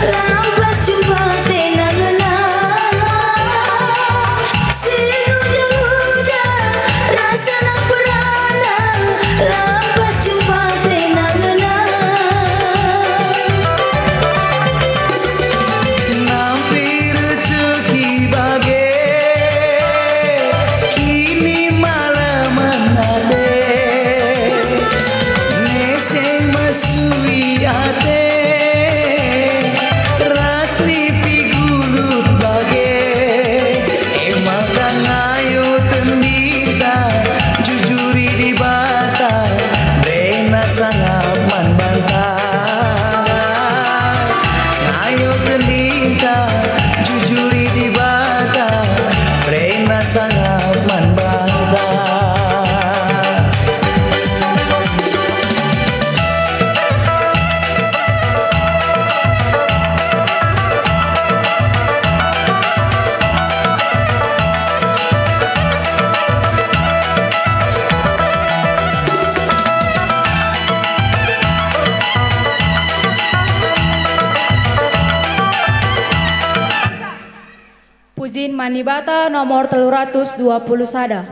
rampas jumpa tenangna semudah rasana perana rampas jumpa tenangna nampi rezeki bage kini malam menade neseng masui ate rasni pigulut bage emakan ayo tendita jujuri di bata rena sangat man bantah ayo tendita jujuri di bata rena sangat man bantah Pujin Manibata nomor 320 sada.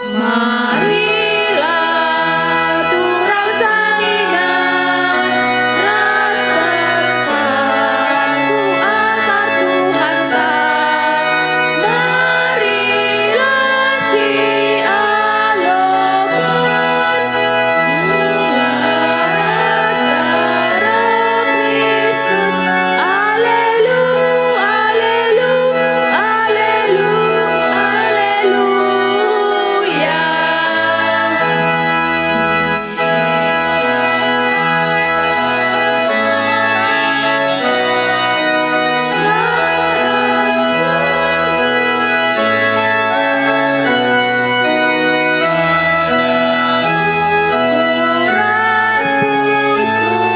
Marilah turang salina ras berkatu altar Tuhan ta. Marilah si alokon mularas darah Kristus. Alelu, alelu, alelu, aleluya. Kuras pusuk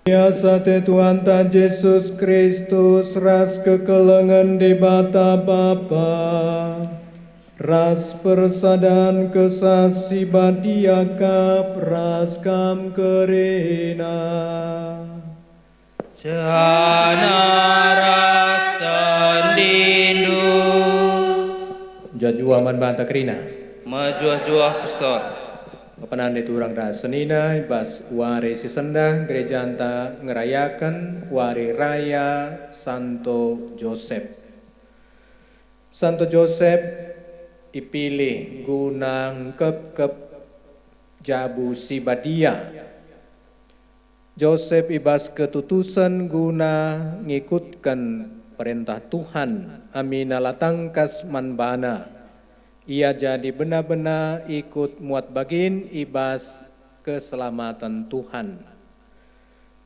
Biasa Tuhan ta Yesus Kristus ras kekelengan di bata Bapa ras persadan kesasi badiakap ras kam kerena Jana ras tandindu jaju aman banta kerina majuah-juah pastor kepenan diturang dah senina bas wari sisendah gereja anta ngerayakan wari raya Santo Joseph. Santo Joseph ipilih gunang kep jabu sibadia. Joseph ibas ketutusan guna ngikutkan perintah Tuhan amina latangkas manbana. Ia jadi benar-benar ikut muat bagin ibas keselamatan Tuhan.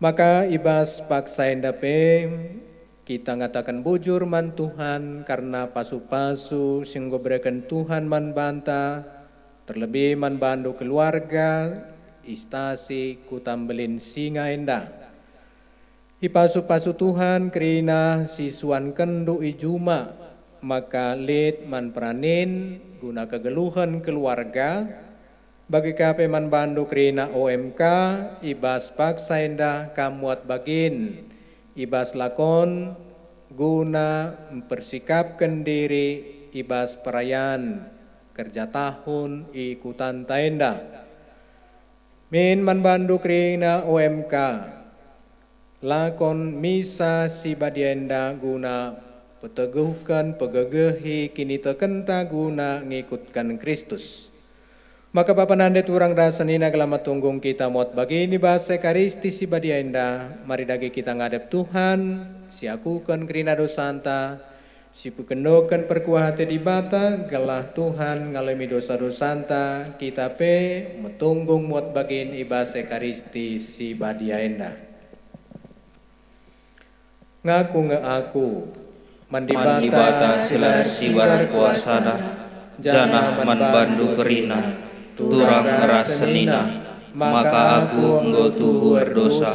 Maka ibas paksain dape kita ngatakan bujur man Tuhan karena pasu-pasu sing berikan Tuhan man banta terlebih man bandu keluarga istasi kutambelin singa endah. Ipasu-pasu Tuhan kerina siswan kendu ijuma maka lid man pranin guna kegeluhan keluarga bagi kape man bandu kerina OMK ibas paksa endah kamuat bagin ibas lakon guna mempersikapkan diri ibas perayaan kerja tahun ikutan taenda min man bandu kerina OMK lakon misa si badienda guna peteguhkan pegegehi kini tekenta guna ngikutkan Kristus. Maka papanande turang dasanina kelama tunggung kita muat bagi ini bahasa karisti si badienda, mari dagi kita ngadep Tuhan, si akukan kerina dosanta, si pukendokan perkuah hati di bata, galah Tuhan ngalami dosa-dosanta, kita pe metunggung muat bagi ini bahasa karisti si badienda. Ngaku ngeaku, Mandibata sila siwar kuasana, janah man bandu kerina, turang rasenina, maka aku enggo tuhu dosa,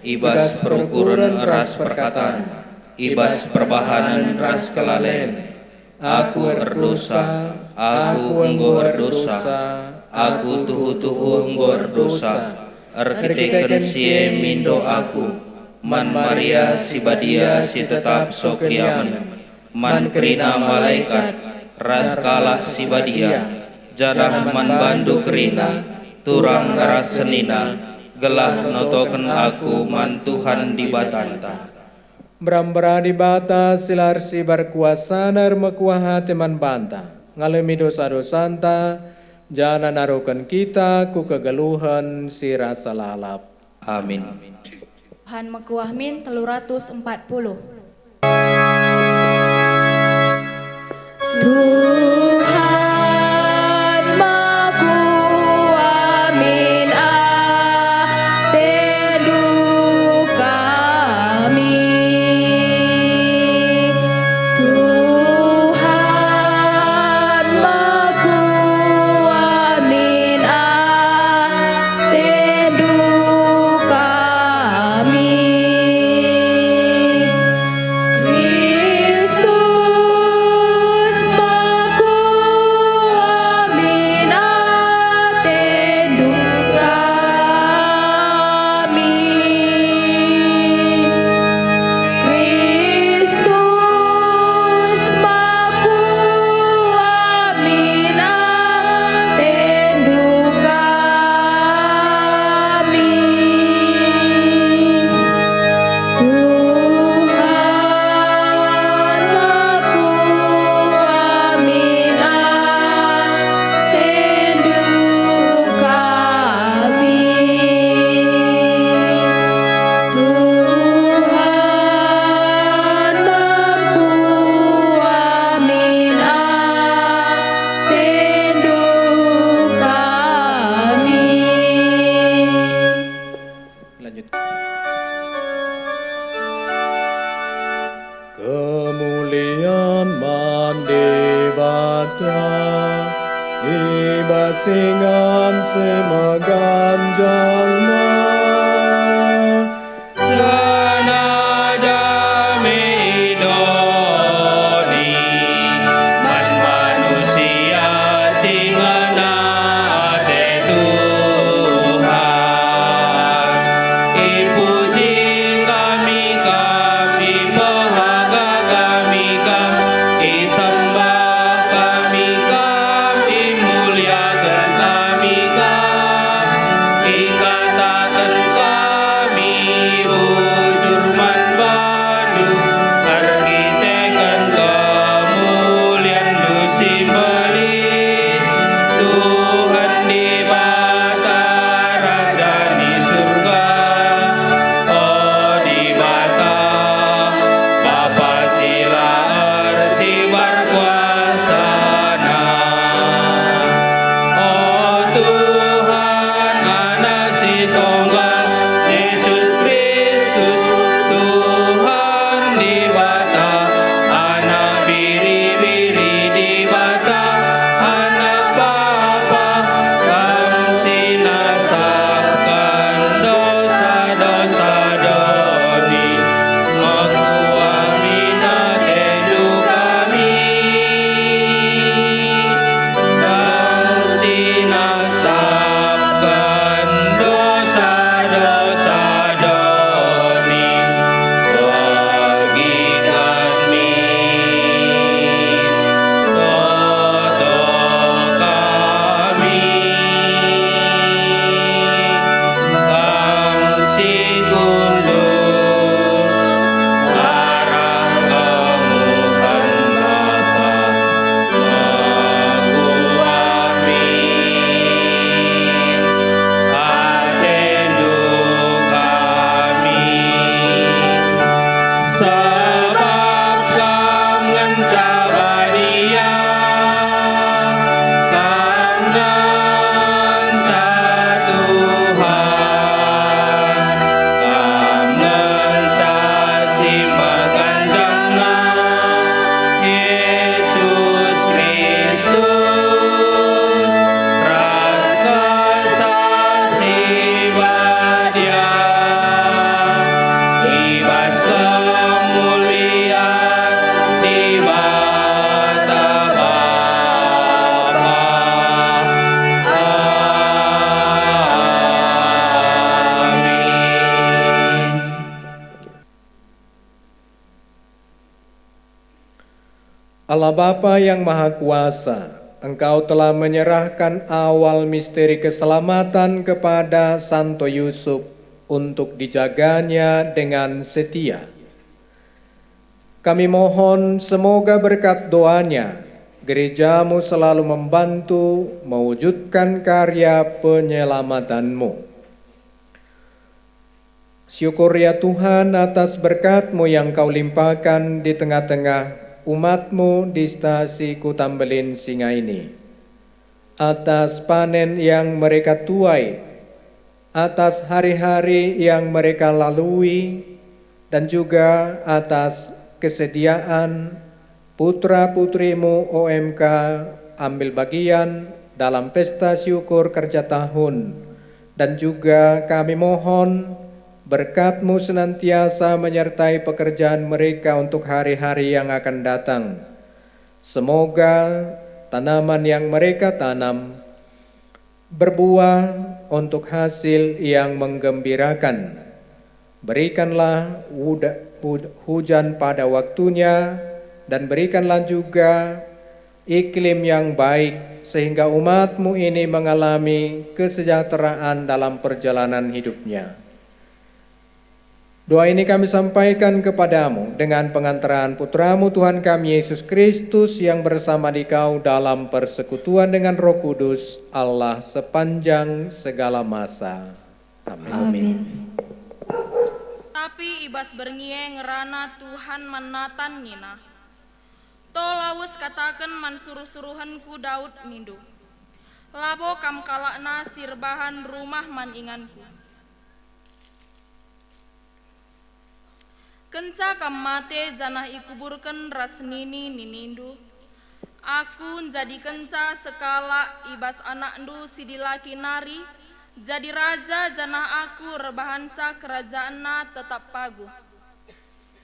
ibas perukuran ras perkataan, ibas perbahanan ras kelalen. Aku erdosa, aku enggo erdosa, aku tuhu enggo erdosa, erkiteken sie mindo aku, man Maria si badia si tetap sokiamen, man kerina malaikat, ras kalak si badia, janah man bandu kerina, turang rasenina, gelah notoken aku man Tuhan di batanta. Brambra di bata silar si berkuasa nar mekuaha teman banta, ngalami dosa-dosanta, jana narukan kita ku kegeluhan si rasa lalap. Amin. Tuhan mekuah min 340. Tuhan mekuah min teduh kami. Tuhan mekuah min teduh kami. Kristus mekuah min teduh kami. Kristus mekuah min teduh kami. Tuhan mekuah min teduh kami. Tuhan mekuah min teduh kami. Lanjut. Kemuliaan mandibata, ibasingan semegan jalma. Lanada medoni, man manusia singana te Tuhan. Ipuji kami kami bahaga kami kami sembah kami kami muliakan kami kami ikatakan Allah Bapa yang Maha Kuasa, Engkau telah menyerahkan awal misteri keselamatan kepada Santo Yusuf untuk dijaganya dengan setia. Kami mohon semoga berkat doanya, gerejamu selalu membantu mewujudkan karya penyelamatanmu. Syukur ya Tuhan atas berkat-Mu yang Kau limpahkan di tengah-tengah umat-Mu di stasi Kutambelin Singa ini. Atas panen yang mereka tuai, atas hari-hari yang mereka lalui, dan juga atas kesediaan putra-putrimu OMK ambil bagian dalam pesta syukur kerja tahun. Dan juga kami mohon berkat-Mu senantiasa menyertai pekerjaan mereka untuk hari-hari yang akan datang. Semoga tanaman yang mereka tanam berbuah untuk hasil yang menggembirakan. Berikanlah hujan pada waktunya, dan berikanlah juga iklim yang baik, sehingga umat-Mu ini mengalami kesejahteraan dalam perjalanan hidupnya. Doa ini kami sampaikan kepadamu dengan pengantaran Putra-Mu Tuhan kami Yesus Kristus yang bersama Dikau dalam persekutuan dengan Roh Kudus, Allah sepanjang segala masa. Amin. Tapi ibas berngie ngerana Tuhan menatan ngina. Tolawus katakan man suruh-suruhanku Daud mindu. Labo kam kalakna sirbahan rumah man inganku. Kenca kam mate janah ikuburkan rasnini ninindu. Aku jadi kenca sekala ibas anak ndu sidilaki nari. Jadi raja janah aku rebahansa kerajaanna tetap pagu.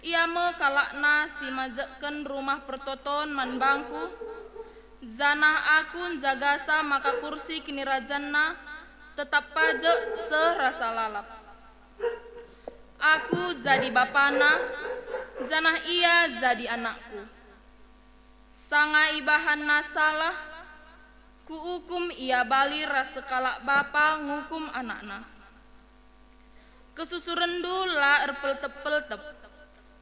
Ia me kalakna si majekken rumah pertoton man bangku. Janah aku jagasa maka kursi kini rajanna tetap pajak serasa lalap. Aku jadi bapana, janah ia jadi anakku. Sanga ibahan nasalah, ku hukum ia bali rasekala bapa ngukum anakna. Kesusurendu la erpeltep-peltep,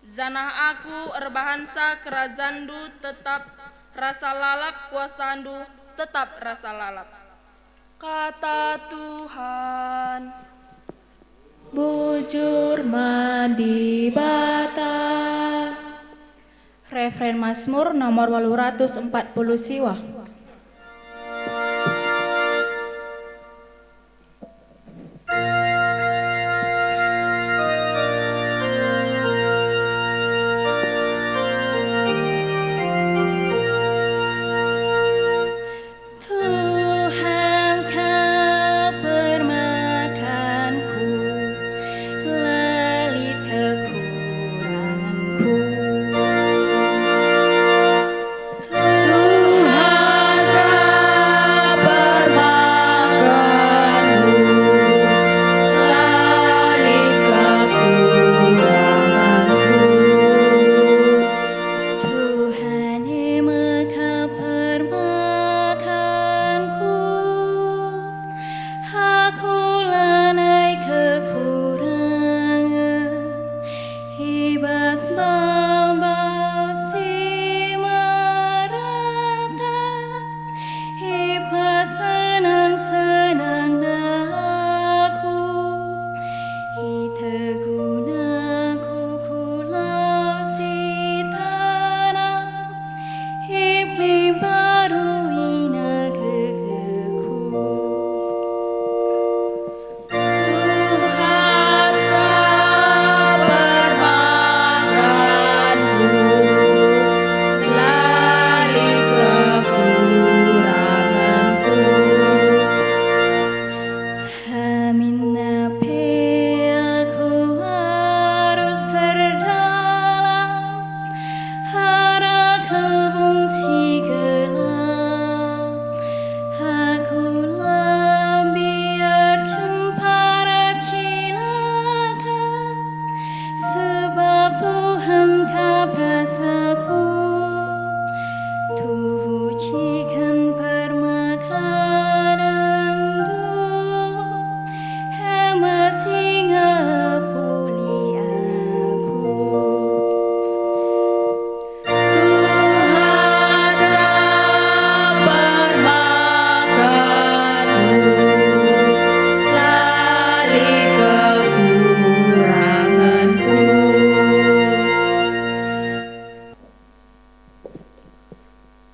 janah aku erbahansa kerajandu tetap rasa lalap, kuasandu tetap rasa lalap. Kata Tuhan. Bujur mandi bata. Referen Mazmur nomor 840 siwa. Tuhan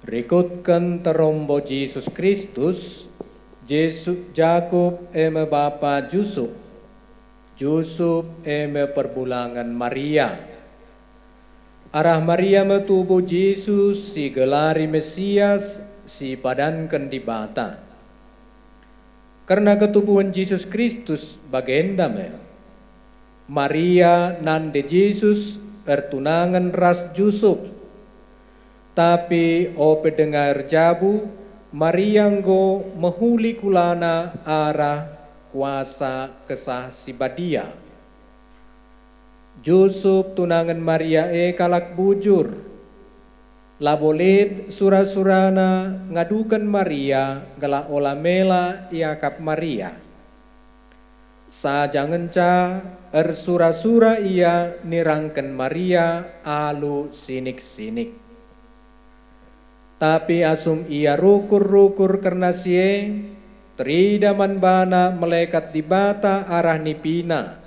Berikutkan terombo Yesus Kristus, Jakub eme Bapa Yusuf, Yusuf eme perbulangan Maria. Arah Maria metubuh Yesus si gelari Mesias si padankan di bata. Karena ketubuhan Yesus Kristus bagenda Maria nande Yesus ertunangan ras Yusuf. Tapi ope dengar jabu Maria nggo mahuli kulana arah kuasa kesah si badia. Yusuf tunangan Maria kalak bujur. Labolet sura-surana ngadukan Maria gala olamela iakap Maria. Sajangan ca sura-sura ia nirangkan Maria alu sinik-sinik. Tapi asum ia rukur-rukur karena sie teridaman bana malaikat di bata arah nipina.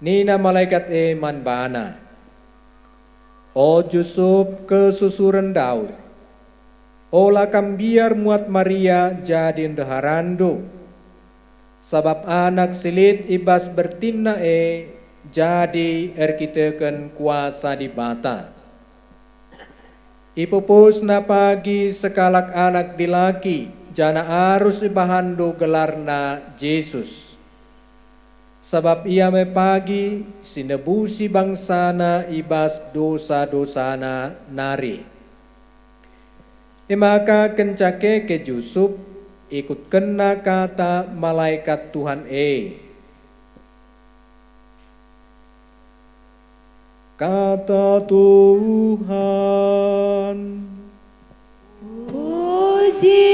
Nina malaikat man bana. O Yusuf kesusuran Daud. Ola kambiar muat Maria jadi ndeharando. Sabab anak silit ibas bertina jadi erkiteken kuasa di bata. Ipupus na pagi sekalak anak dilaki jana arus ibahando gelarna Yesus. Sebab ia me pagi sinebusi bangsana ibas dosa-dosana nari. Maka kencake ke Yusuf ikut kena kata malaikat Tuhan Kata Tuhan. Puji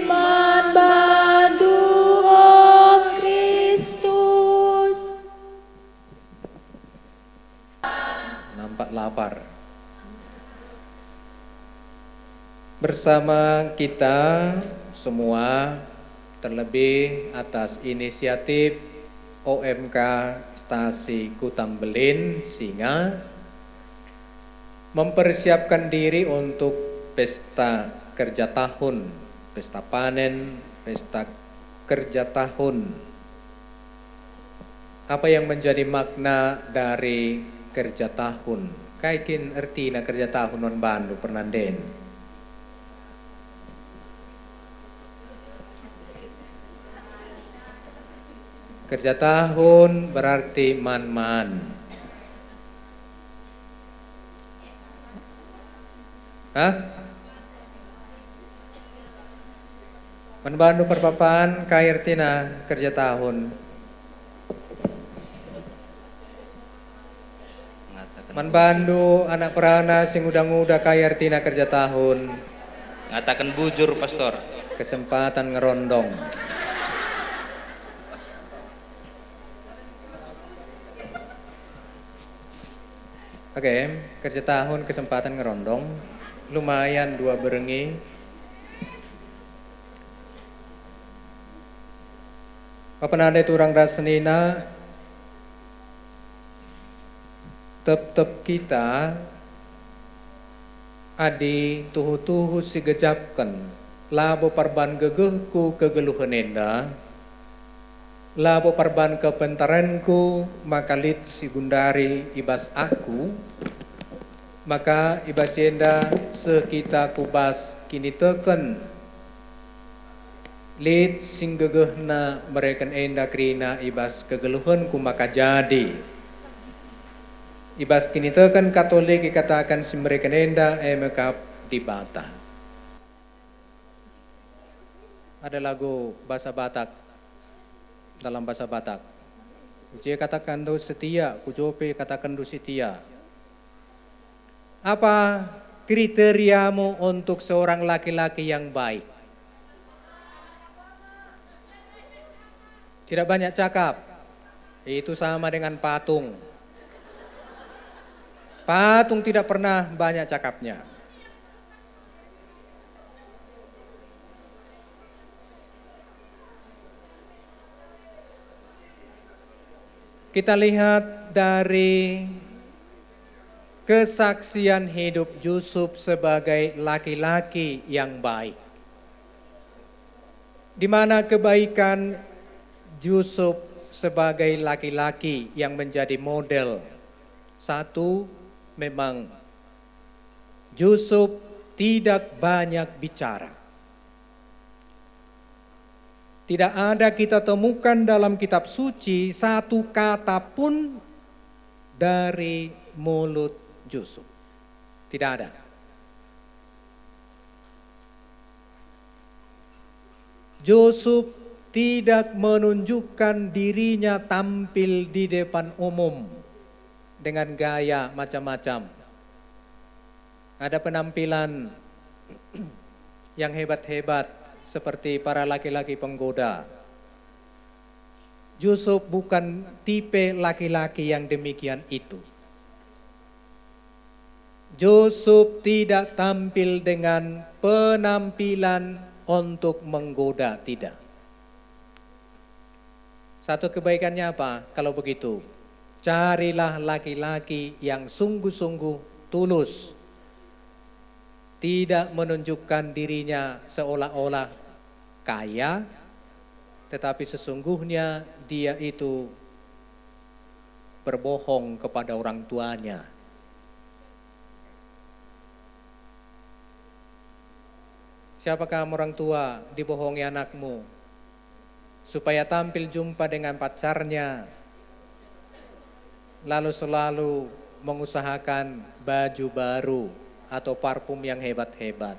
man bandu o Kristus. Nampak lapar. Bersama kita semua, terlebih atas inisiatif OMK Stasi Kutambelin Singa, mempersiapkan diri untuk pesta kerja tahun, pesta panen, pesta kerja tahun. Apa yang menjadi makna dari kerja tahun? Kaikin artina kerja tahun non bandu pernanden. Kerja tahun berarti man-man. Hah? Man bandu perpapan kairtina kerja tahun. Man bandu anak perana sing udah-udah kairtina kerja tahun. Ngatakan bujur pastor. Kesempatan ngerondong. Oke, kerja tahun kesempatan ngerondong. Lumayan 2 berengi. Papanade turang rasenina tep-tep kita adi tuhu-tuhu si gejapkan labo parban gegehku kegeluhan enda labo parban kepentaranku makalit si gundari ibas aku maka ibas enda sekita kubas kini teken lit sing gegehna mereka enda krina ibas kegeluhanku maka jadi ibas kini teken Katolik ikatakan si mereka enda mekap di bata. Ada lagu bahasa Batak. Dalam bahasa Batak, Uje katakan do setia, kujope katakan do setia. Apa kriteriamu untuk seorang laki-laki yang baik? Tidak banyak cakap, itu sama dengan patung. Patung tidak pernah banyak cakapnya. Kita lihat dari kesaksian hidup Yusuf sebagai laki-laki yang baik. Di mana kebaikan Yusuf sebagai laki-laki yang menjadi model. Satu, memang Yusuf tidak banyak bicara. Tidak ada kita temukan dalam kitab suci satu kata pun dari mulut Yusuf. Tidak ada. Yusuf tidak menunjukkan dirinya tampil di depan umum dengan gaya macam-macam. Ada penampilan yang hebat-hebat seperti para laki-laki penggoda. Yusuf bukan tipe laki-laki yang demikian itu. Yusuf tidak tampil dengan penampilan untuk menggoda, tidak. Satu kebaikannya apa? Kalau begitu, carilah laki-laki yang sungguh-sungguh tulus. Tidak menunjukkan dirinya seolah-olah kaya, tetapi sesungguhnya dia itu berbohong kepada orang tuanya. Siapakah orang tua dibohongi anakmu supaya tampil jumpa dengan pacarnya, lalu selalu mengusahakan baju baru atau parfum yang hebat-hebat.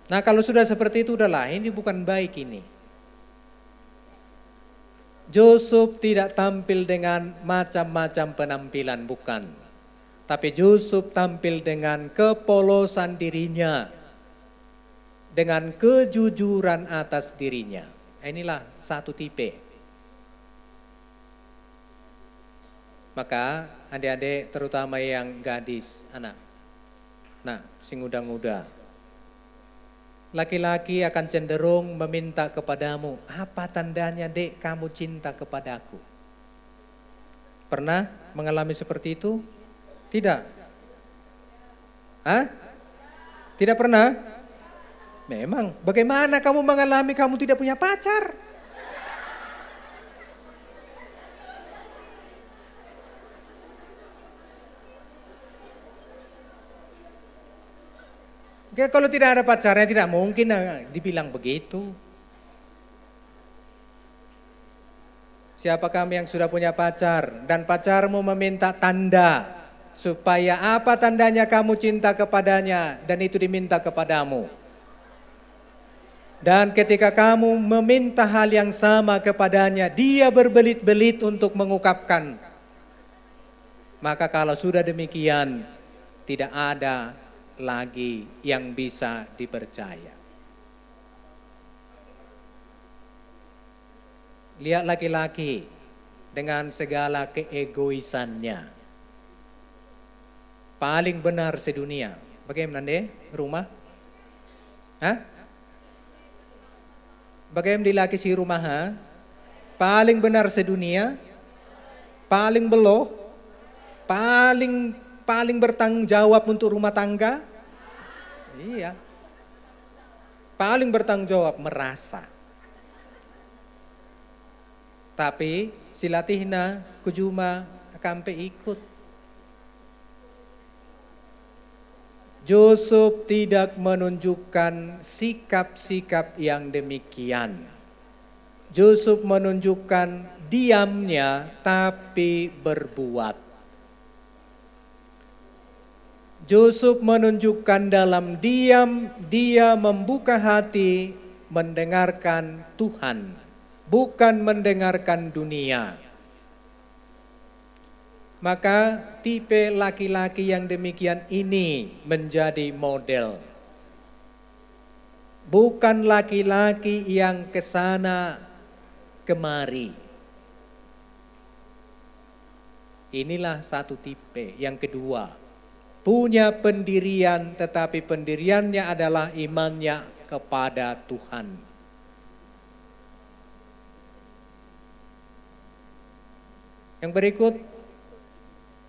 Nah, kalau sudah seperti itu udahlah, ini bukan baik ini. Yusuf tidak tampil dengan macam-macam penampilan, bukan. Tapi Yusuf tampil dengan kepolosan dirinya, dengan kejujuran atas dirinya. Inilah satu tipe. Maka adik-adik terutama yang gadis, anak. Nah, sing muda-muda. Laki-laki akan cenderung meminta kepadamu, apa tandanya dek kamu cinta kepadaku? Pernah mengalami seperti itu? Tidak? Hah? Tidak pernah? Memang, bagaimana kamu mengalami kamu tidak punya pacar? Kalau tidak ada pacarnya tidak mungkin dibilang begitu. Siapa kami yang sudah punya pacar dan pacarmu meminta tanda supaya apa tandanya kamu cinta kepadanya dan itu diminta kepadamu. Dan ketika kamu meminta hal yang sama kepadanya, dia berbelit-belit untuk mengungkapkan. Maka kalau sudah demikian, tidak ada lagi yang bisa dipercaya. Lihat laki-laki dengan segala keegoisannya. Paling benar sedunia. Bagaimana deh rumah? Hah? Bagaimana di laki si rumah? Ha? Paling benar sedunia? Paling beloh? Paling bertanggung jawab untuk rumah tangga? Iya. Paling bertanggung jawab merasa. Tapi silatihna kujuma kampe ikut. Yusuf tidak menunjukkan sikap-sikap yang demikian. Yusuf menunjukkan diamnya tapi berbuat. Yusuf menunjukkan dalam diam dia membuka hati mendengarkan Tuhan, bukan mendengarkan dunia. Maka tipe laki-laki yang demikian ini menjadi model. Bukan laki-laki yang kesana kemari. Inilah satu tipe. Yang kedua, punya pendirian tetapi pendiriannya adalah imannya kepada Tuhan. Yang berikut,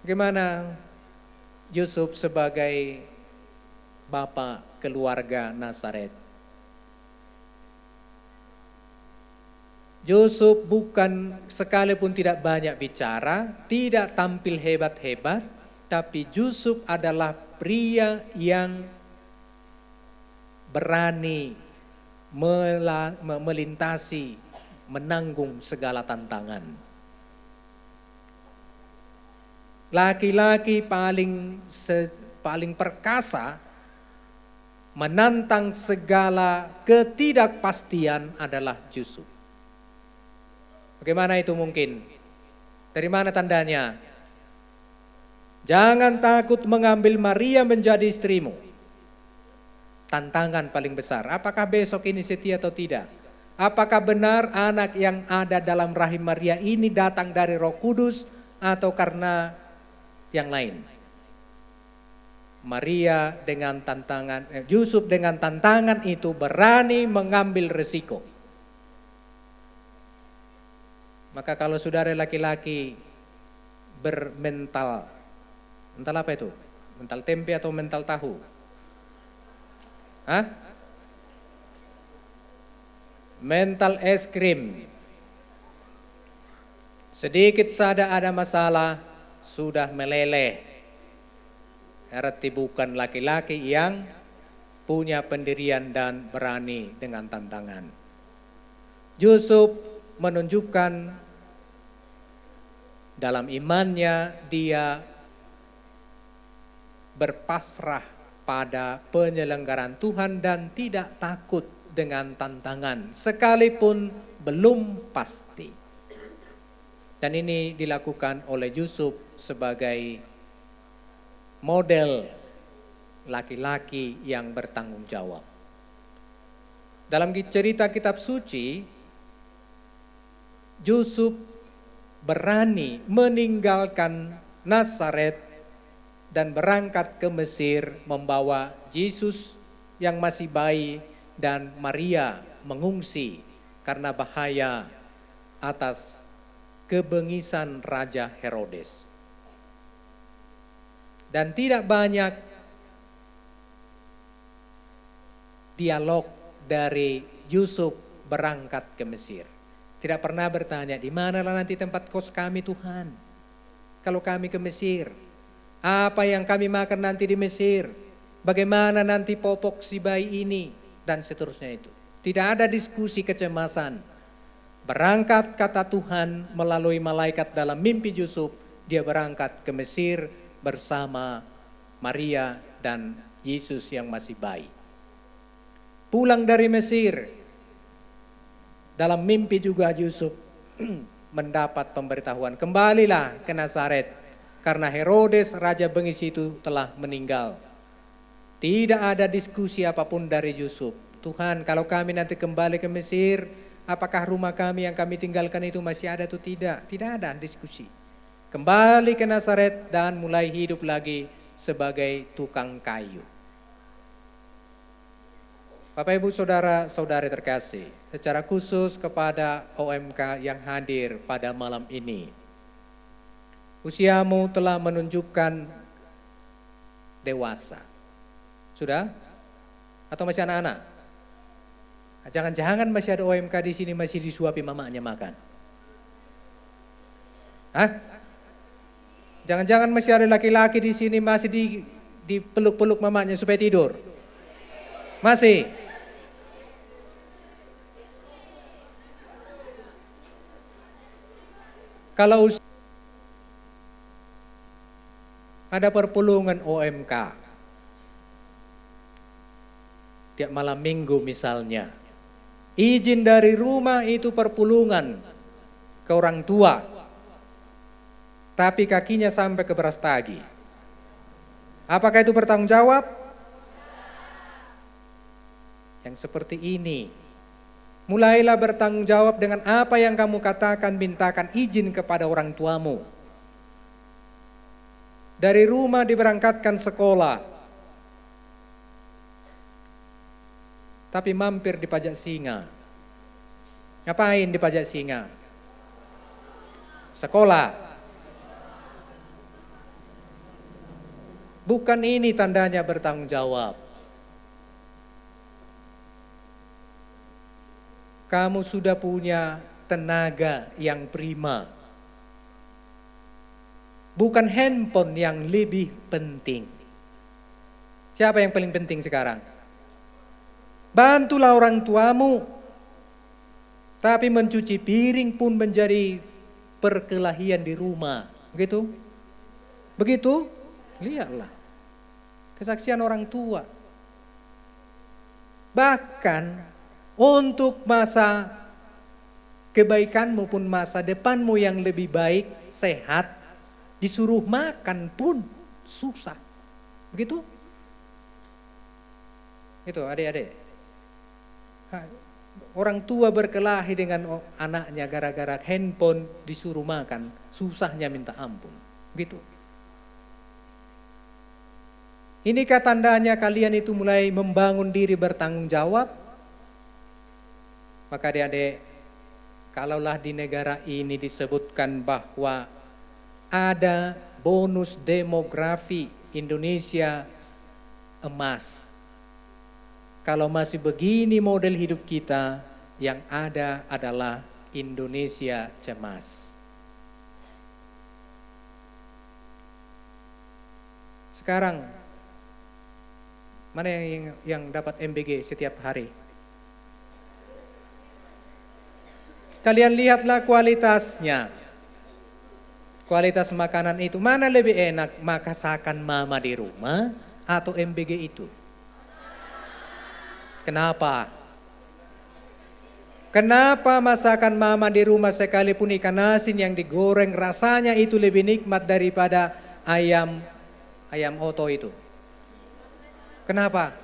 bagaimana Yusuf sebagai bapak keluarga Nazaret. Yusuf bukan sekalipun tidak banyak bicara, tidak tampil hebat-hebat, tapi Yusuf adalah pria yang berani melintasi, menanggung segala tantangan. Laki-laki paling perkasa menantang segala ketidakpastian adalah Yusuf. Bagaimana itu mungkin? Dari mana tandanya? Jangan takut mengambil Maria menjadi istrimu. Tantangan paling besar. Apakah besok ini setia atau tidak? Apakah benar anak yang ada dalam rahim Maria ini datang dari Roh Kudus atau karena yang lain? Maria dengan tantangan, Yusuf dengan tantangan itu berani mengambil resiko. Maka kalau saudara laki-laki bermental, mental apa itu? Mental tempe atau mental tahu? Hah? Mental es krim. Sedikit saja ada masalah, sudah meleleh. Arti bukan laki-laki yang punya pendirian dan berani dengan tantangan. Yusuf menunjukkan dalam imannya dia berpasrah pada penyelenggaraan Tuhan dan tidak takut dengan tantangan sekalipun belum pasti. Dan ini dilakukan oleh Yusuf sebagai model laki-laki yang bertanggung jawab. Dalam cerita kitab suci, Yusuf berani meninggalkan Nazaret dan berangkat ke Mesir membawa Yesus yang masih bayi dan Maria mengungsi karena bahaya atas kebengisan Raja Herodes. Dan tidak banyak dialog dari Yusuf berangkat ke Mesir. Tidak pernah bertanya, di manalah nanti tempat kos kami Tuhan? Kalau kami ke Mesir, apa yang kami makan nanti di Mesir? Bagaimana nanti popok si bayi ini? Dan seterusnya itu. Tidak ada diskusi kecemasan. Berangkat kata Tuhan melalui malaikat dalam mimpi Yusuf, dia berangkat ke Mesir bersama Maria dan Yesus yang masih bayi. Pulang dari Mesir, dalam mimpi juga Yusuf mendapat pemberitahuan, kembalilah ke Nazaret karena Herodes raja bengis itu telah meninggal. Tidak ada diskusi apapun dari Yusuf. Tuhan, kalau kami nanti kembali ke Mesir, apakah rumah kami yang kami tinggalkan itu masih ada atau tidak? Tidak ada diskusi. Kembali ke Nazaret dan mulai hidup lagi sebagai tukang kayu. Bapak Ibu Saudara-saudari terkasih, secara khusus kepada OMK yang hadir pada malam ini. Usiamu telah menunjukkan dewasa. Sudah? Atau masih anak-anak? Jangan-jangan masih ada OMK di sini masih disuapi mamanya makan. Hah? Jangan-jangan masih ada laki-laki di sini masih dipeluk-peluk mamanya supaya tidur. Masih? Kalau ada perpulungan OMK, tiap malam minggu misalnya, izin dari rumah itu perpulungan ke orang tua, tapi kakinya sampai ke Brastagi. Apakah itu bertanggung jawab? Yang seperti ini. Mulailah bertanggung jawab dengan apa yang kamu katakan, mintakan izin kepada orang tuamu. Dari rumah diberangkatkan sekolah, tapi mampir di Pajak Singa. Ngapain di Pajak Singa? Sekolah. Bukan ini tandanya bertanggung jawab. Kamu sudah punya tenaga yang prima. Bukan handphone yang lebih penting. Siapa yang paling penting sekarang? Bantulah orang tuamu. Tapi mencuci piring pun menjadi perkelahian di rumah. Begitu? Begitu? Lihatlah. Kesaksian orang tua. Bahkan untuk masa kebaikanmu pun masa depanmu yang lebih baik, sehat, disuruh makan pun susah. Begitu? Itu adik-adik. Orang tua berkelahi dengan anaknya gara-gara handphone disuruh makan. Susahnya minta ampun. Begitu. Inikah tandanya kalian itu mulai membangun diri bertanggung jawab? Maka adik-adik, kalaulah di negara ini disebutkan bahwa ada bonus demografi Indonesia emas. Kalau masih begini model hidup kita, yang ada adalah Indonesia cemas. Sekarang, mana yang dapat MBG setiap hari? Kalian lihatlah kualitasnya. Kualitas makanan itu mana lebih enak, masakan mama di rumah atau MBG itu? Kenapa? Kenapa masakan mama di rumah sekalipun ikan asin yang digoreng rasanya itu lebih nikmat daripada ayam oto itu? Kenapa?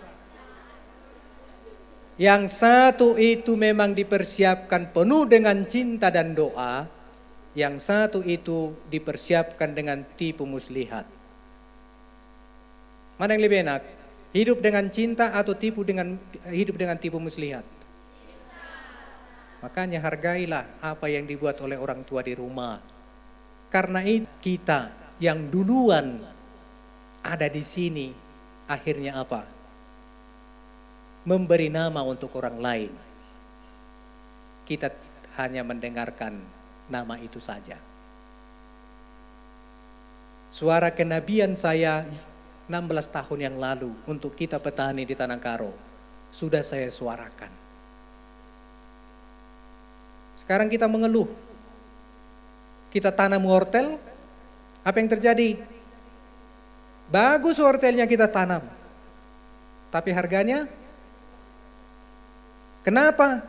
Yang satu itu memang dipersiapkan penuh dengan cinta dan doa, yang satu itu dipersiapkan dengan tipu muslihat. Mana yang lebih enak? Hidup dengan cinta atau hidup dengan tipu muslihat? Makanya hargailah apa yang dibuat oleh orang tua di rumah. Karena itu kita yang duluan ada di sini, akhirnya apa? Memberi nama untuk orang lain. Kita hanya mendengarkan nama itu saja. Suara kenabian saya 16 tahun yang lalu untuk kita petani di Tanah Karo sudah saya suarakan. Sekarang kita mengeluh. Kita tanam wortel, apa yang terjadi? Bagus wortelnya kita tanam. Tapi harganya? Kenapa?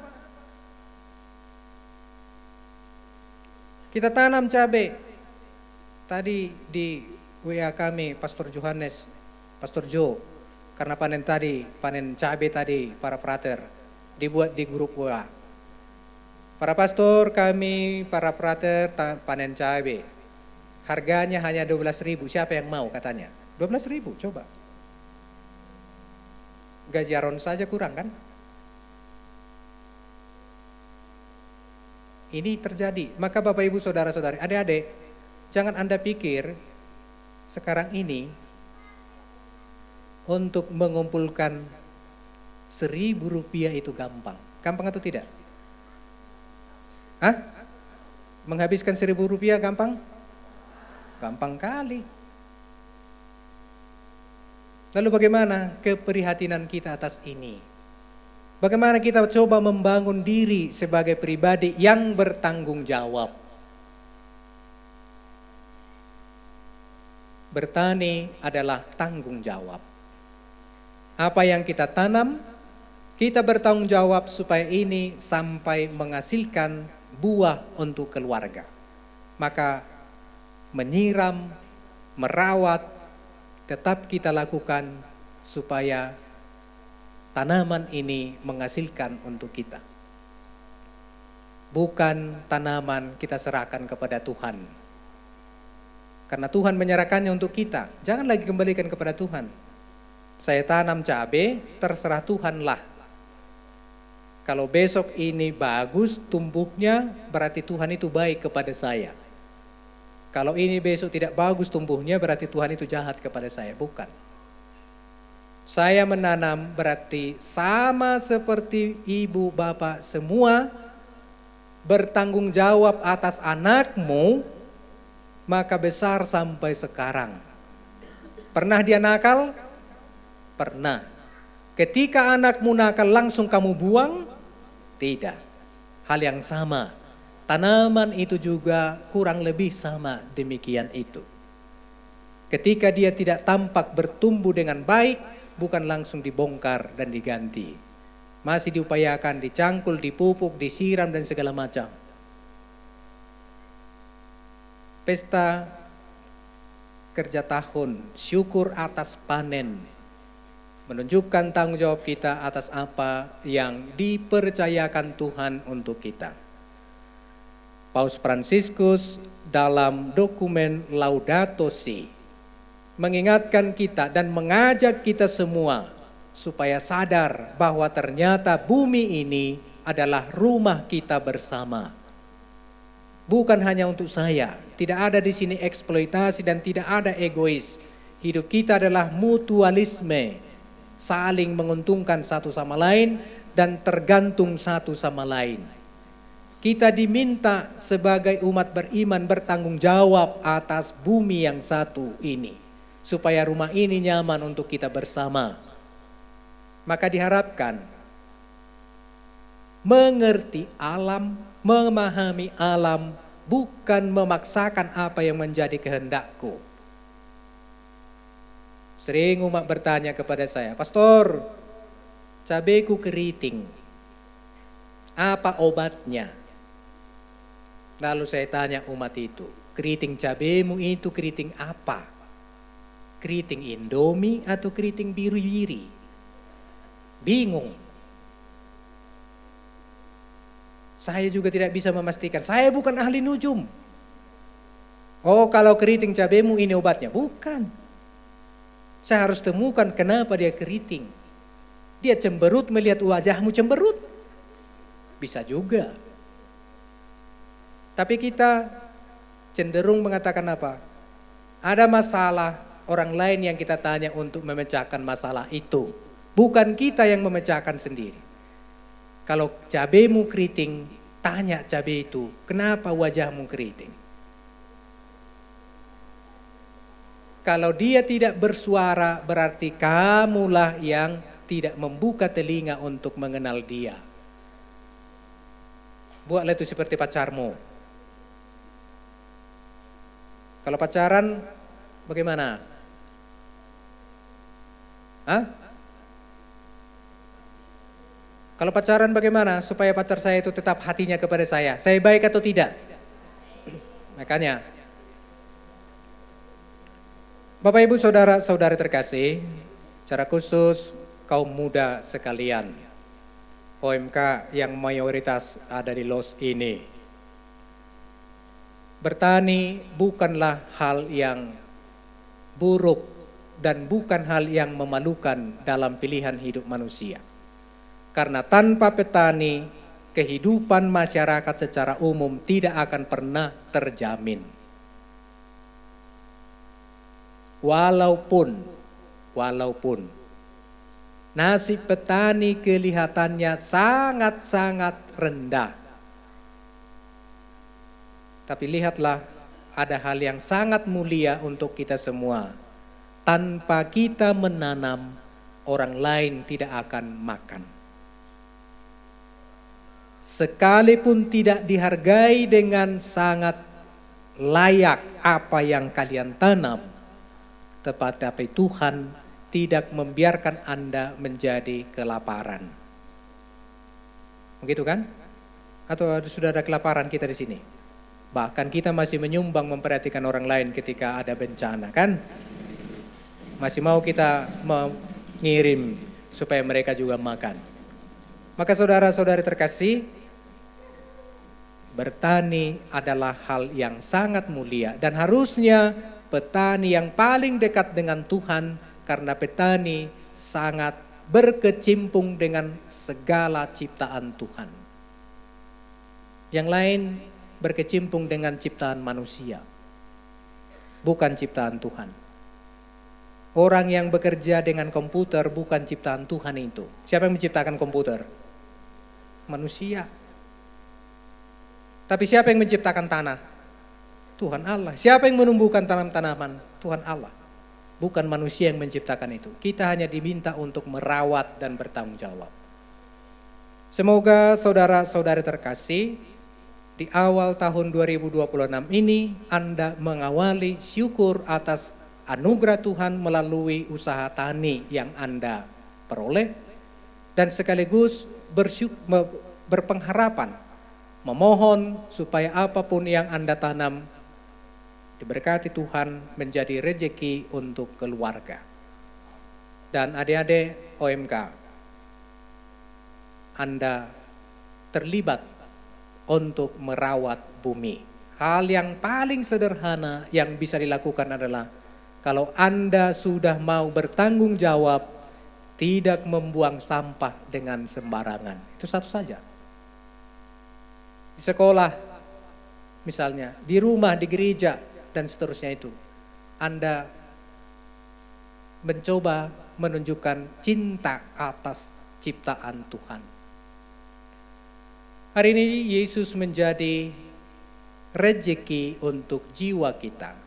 Kita tanam cabai. Tadi di WA kami, Pastor Johannes, Pastor Joe, karena panen cabai tadi, para prater, dibuat di grup WA. Para pastor kami, para prater panen cabai. Harganya hanya 12.000, siapa yang mau katanya? 12.000, coba. Gaji Aron saja kurang kan? Ini terjadi, maka Bapak Ibu Saudara-saudari, adik-adik, jangan Anda pikir sekarang ini untuk mengumpulkan Rp1.000 itu gampang. Gampang atau tidak? Hah? Menghabiskan Rp1.000 gampang? Gampang kali. Lalu bagaimana keprihatinan kita atas ini? Bagaimana kita coba membangun diri sebagai pribadi yang bertanggung jawab? Bertani adalah tanggung jawab. Apa yang kita tanam, kita bertanggung jawab supaya ini sampai menghasilkan buah untuk keluarga. Maka menyiram, merawat, tetap kita lakukan supaya tanaman ini menghasilkan untuk kita. Bukan tanaman kita serahkan kepada Tuhan. Karena Tuhan menyerahkannya untuk kita. Jangan lagi kembalikan kepada Tuhan. Saya tanam cabai, terserah Tuhanlah. Kalau besok ini bagus tumbuhnya, berarti Tuhan itu baik kepada saya. Kalau ini besok tidak bagus tumbuhnya berarti Tuhan itu jahat kepada saya. Bukan. Saya menanam berarti sama seperti ibu bapak semua bertanggung jawab atas anakmu, maka besar sampai sekarang. Pernah dia nakal? Pernah. Ketika anakmu nakal langsung kamu buang? Tidak. Hal yang sama. Tanaman itu juga kurang lebih sama demikian itu. Ketika dia tidak tampak bertumbuh dengan baik, bukan langsung dibongkar dan diganti. Masih diupayakan, dicangkul, dipupuk, disiram dan segala macam. Pesta kerja tahun, syukur atas panen, menunjukkan tanggung jawab kita atas apa yang dipercayakan Tuhan untuk kita. Paus Fransiskus dalam dokumen Laudato Si mengingatkan kita dan mengajak kita semua supaya sadar bahwa ternyata bumi ini adalah rumah kita bersama. Bukan hanya untuk saya, tidak ada di sini eksploitasi dan tidak ada egois. Hidup kita adalah mutualisme, saling menguntungkan satu sama lain dan tergantung satu sama lain. Kita diminta sebagai umat beriman bertanggung jawab atas bumi yang satu ini, supaya rumah ini nyaman untuk kita bersama. Maka diharapkan mengerti alam, memahami alam, bukan memaksakan apa yang menjadi kehendakku. Sering umat bertanya kepada saya, Pastor, cabeku keriting, apa obatnya? Lalu saya tanya umat itu, keriting cabemu itu keriting apa? Keriting Indomie atau keriting biri-biri? Bingung. Saya juga tidak bisa memastikan, saya bukan ahli nujum. Oh, kalau keriting cabemu ini obatnya? Bukan. Saya harus temukan kenapa dia keriting. Dia cemberut melihat wajahmu cemberut? Bisa juga. Tapi kita cenderung mengatakan apa? Ada masalah, orang lain yang kita tanya untuk memecahkan masalah itu. Bukan kita yang memecahkan sendiri. Kalau cabemu keriting, tanya cabai itu, kenapa wajahmu keriting? Kalau dia tidak bersuara, berarti kamulah yang tidak membuka telinga untuk mengenal dia. Buatlah itu seperti pacarmu. Kalau pacaran, bagaimana? Hah? Kalau pacaran bagaimana supaya pacar saya itu tetap hatinya kepada saya? Saya baik atau tidak? Makanya, Bapak Ibu Saudara-saudari terkasih, secara khusus kaum muda sekalian, OMK yang mayoritas ada di LOS ini. Bertani bukanlah hal yang buruk dan bukan hal yang memalukan dalam pilihan hidup manusia. Karena tanpa petani, kehidupan masyarakat secara umum tidak akan pernah terjamin. Walaupun nasib petani kelihatannya sangat-sangat rendah. Tapi lihatlah, ada hal yang sangat mulia untuk kita semua. Tanpa kita menanam, orang lain tidak akan makan. Sekalipun tidak dihargai dengan sangat layak apa yang kalian tanam, tetapi Tuhan tidak membiarkan Anda menjadi kelaparan. Begitu kan? Atau sudah ada kelaparan kita di sini? Bahkan kita masih menyumbang memperhatikan orang lain ketika ada bencana kan? Masih mau kita mengirim supaya mereka juga makan. Maka saudara-saudari terkasih, bertani adalah hal yang sangat mulia. Dan harusnya petani yang paling dekat dengan Tuhan, karena petani sangat berkecimpung dengan segala ciptaan Tuhan. Yang lain berkecimpung dengan ciptaan manusia. bukan ciptaan Tuhan. Orang yang bekerja dengan komputer bukan ciptaan Tuhan itu. Siapa yang menciptakan komputer? Manusia. Tapi siapa yang menciptakan tanah? Tuhan Allah. Siapa yang menumbuhkan tanam-tanaman? Tuhan Allah. Bukan manusia yang menciptakan itu. Kita hanya diminta untuk merawat dan bertanggung jawab. Semoga saudara-saudari terkasih, di awal tahun 2026 ini Anda mengawali syukur atas anugerah Tuhan melalui usaha tani yang Anda peroleh, dan sekaligus berpengharapan, memohon supaya apapun yang Anda tanam diberkati Tuhan menjadi rejeki untuk keluarga. Dan adik-adik OMK, Anda terlibat untuk merawat bumi. Hal yang paling sederhana yang bisa dilakukan adalah kalau Anda sudah mau bertanggung jawab, tidak membuang sampah dengan sembarangan. Itu satu saja. Di sekolah misalnya, di rumah, di gereja, dan seterusnya itu. Anda mencoba menunjukkan cinta atas ciptaan Tuhan. Hari ini Yesus menjadi rejeki untuk jiwa kita.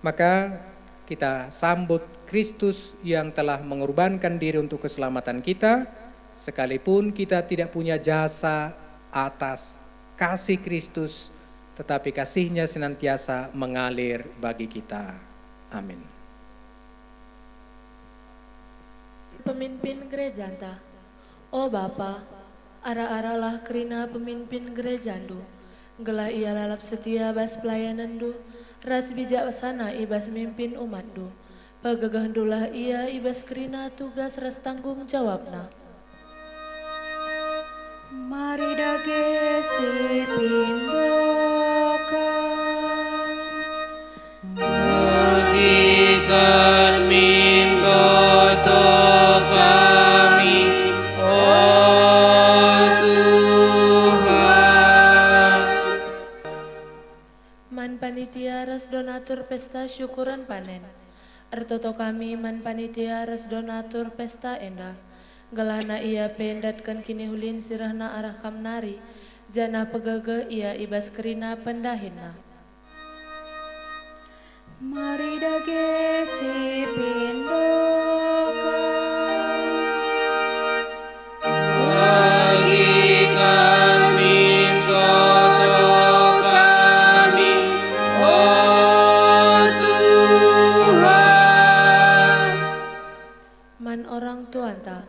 Maka kita sambut Kristus yang telah mengorbankan diri untuk keselamatan kita, sekalipun kita tidak punya jasa atas kasih Kristus, tetapi kasih-Nya senantiasa mengalir bagi kita. Amin. Pemimpin gereja anta, oh Bapa, ara-aralah kerina pemimpin gereja andu, gelah ia lalap setia bas pelayanan du, ras bijaksana ibas mimpin umat du, pagagahandulah ia ibas kerina tugas ras tanggung jawabna. Mari dage si pindokan, Bagikan mintoto kami, oh Tuhan. Man panitia ras donatur pesta syukuran panen, ertoto kami man panitia ras donatur pesta endah, galahna ia pendatkan kini hulin sirahna arah kamnari, jana pegege ia ibas kerina pendahina. mari dage si pindokan, Bagikan mintoto kami, oh Tuhan. Man orang tuanta,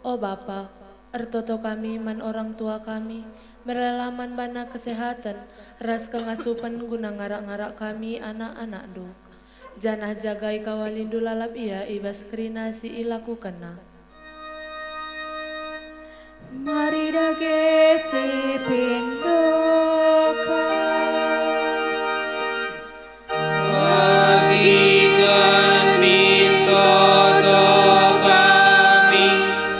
oh Bapa, ertoto kami man orang tua kami, merelaman bana kesehatan, ras kengasupan guna ngarak-ngarak kami anak-anak du. Janah jagai kawalindu lalap ia ibas kerina si ilakukanna. mari dage si pindokan, Bagikan mintoto kami,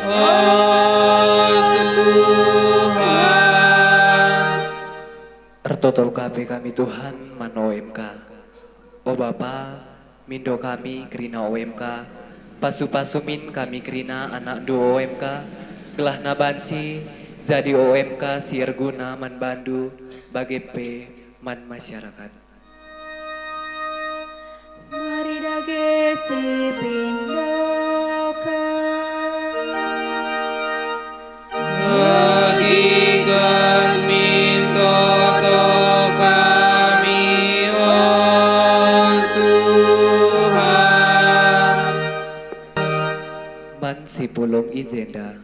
oh Tuhan. Ertotol kami Tuhan mano OMK. O Bapa, mindo kami kerina OMK, pasu-pasumin kami kerina anak do OMK, gelah nabanci jadi OMK siar guna man bandu bagepe man masyarakat. mari dage si pindokan, Bagikan mintoto kami, oh Tuhan. Man si pulong ijenda.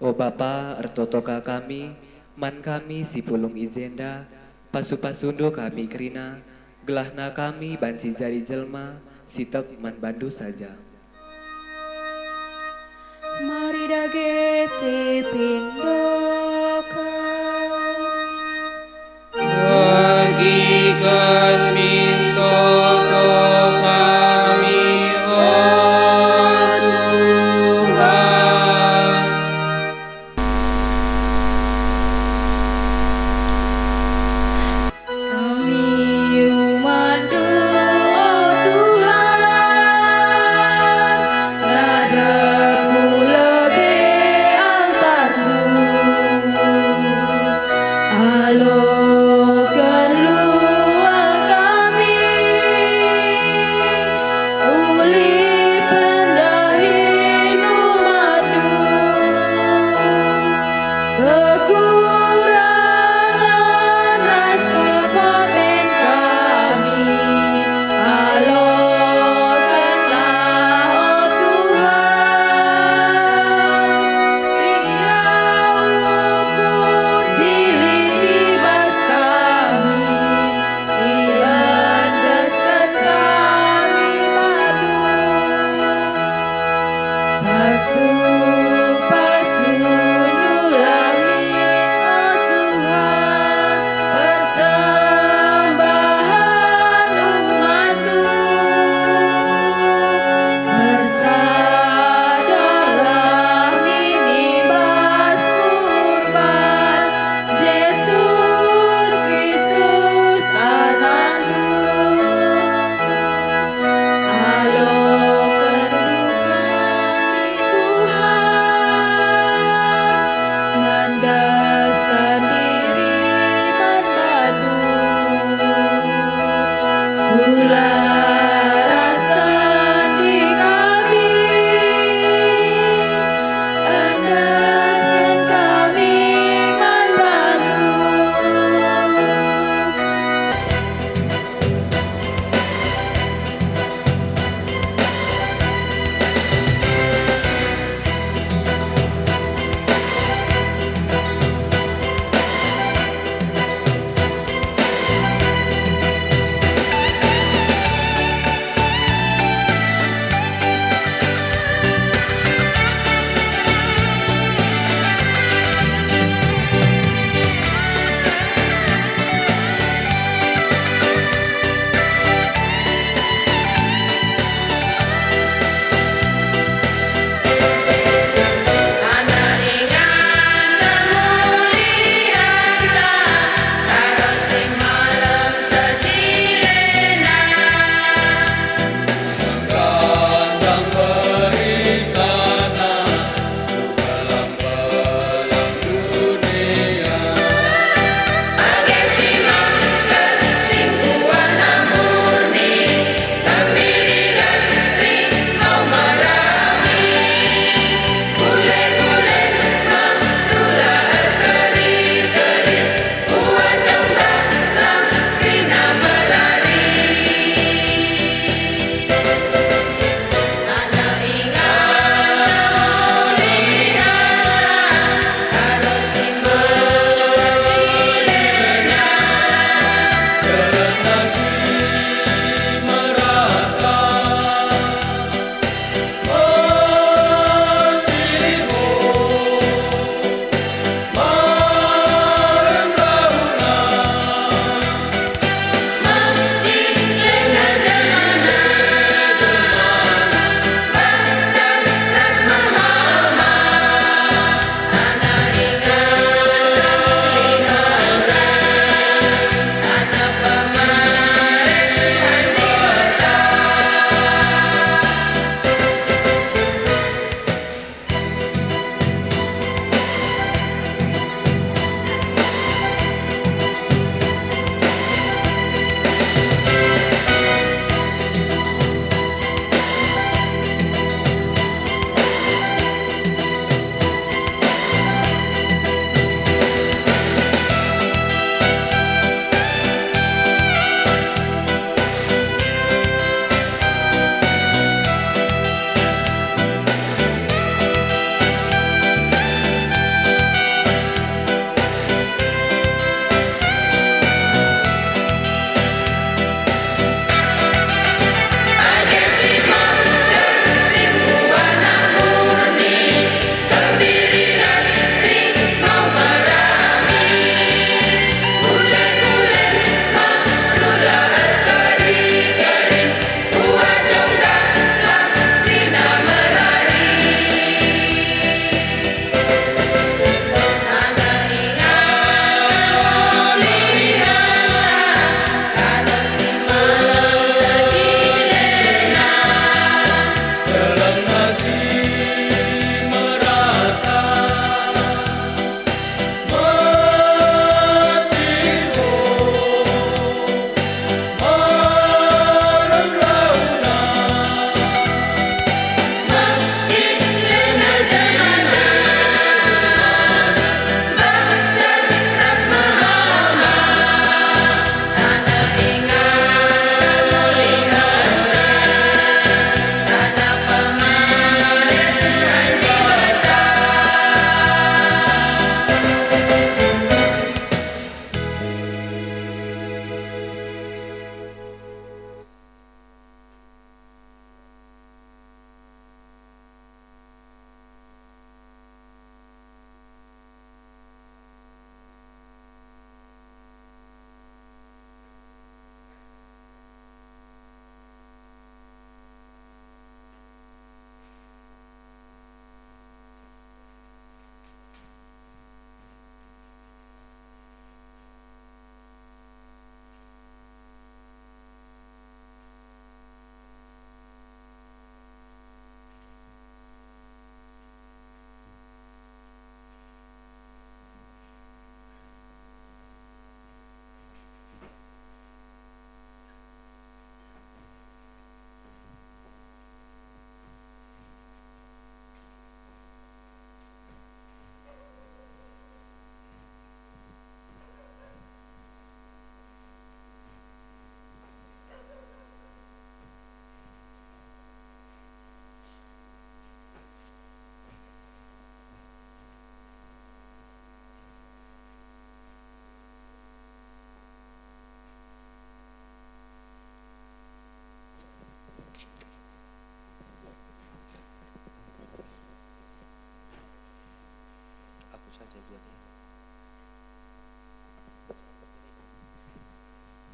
O Bapa, ertotoka kami, man kami si pulong ijenda, pasu-pasundo kami kerina, gelahna kami banci jari jelma, sitek man bandu saja. mari dage si pindokan,